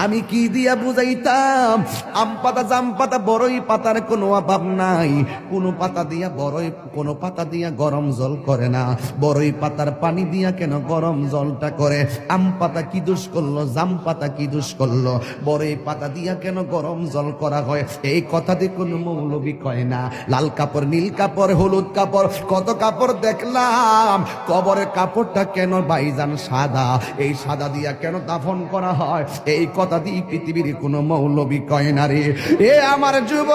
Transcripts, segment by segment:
আমি কি দিয়া বুঝাইতাম? আম পাতা, জাম পাতা, বড়ই পাতার কোনো অভাব নাই। কোনো পাতা দিয়া কোনো পাতা দিয়া গরম জল করে না, বড়ই পাতার পানি দিয়া কেন গরম জলটা করে? আম পাতা কি দোষ করলো, জাম পাতা কি দোষ করলো, বড়ই পাতা দিয়া কেন গরম জল করা হয়? এই কথাতে কোনো মৌলবি কয় না। লাল কাপড়, নীল কাপড়, হলুদ কাপড়, কত কাপড় দেখলাম। কবরের কাপড়টা কেন ভাইজান সাদা? এই সাদা দিয়া কেন দাফন করা হয়? এই কথা দিয়ে পৃথিবীর কোনো মৌলবি কয় না রে। এ আমার যুবক,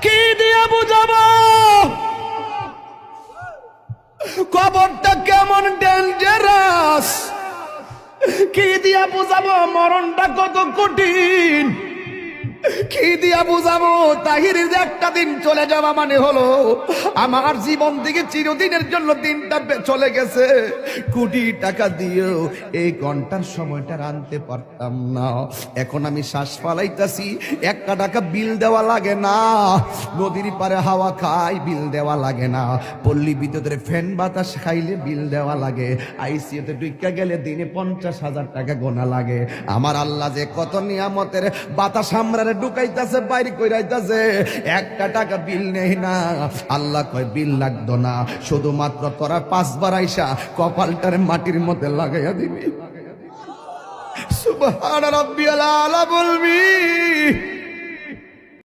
কি দিয়া বুঝাবো কবরটা কেমন ডেঞ্জারাস? কি দিয়া বুঝাবো মরণটা কত কঠিন? কি দিয়া বুঝাবো তাহিরের যে একটা দিন চলে যাওয়া মানে হলো আমার জীবন থেকে চিরদিনের জন্য দিনটা চলে গেছে। কোটি টাকা দিয়েও এই ঘন্টার সময়টা আনতে পারতাম না। এখন আমি শ্বাস ফালাইতাছি, 1 টাকা বিল দেওয়া লাগে না। নদীর পারে হাওয়া খাই, বিল দেওয়া লাগে না। পল্লী বিদ্যুতের ফ্যান বাতাস খাইলে বিল দেওয়া লাগে। আইসিইউতে ঢুইকা গেলে দিনে 50,000 টাকা গোনা লাগে। আমার আল্লাহ যে কত নিয়ামতের বাতাস আমরা ঢুকাইতাছে, বাইরে কইরাইতাছে, 1 টাকা বিল নেই না। আল্লাহ কয় বিল লাগতো না, শুধুমাত্র তোরা 5 বার আইসা কপালটারে মাটির মধ্যে লাগাইয়া দিবি। সুবহান রাব্বিয়াল আলা বলবি।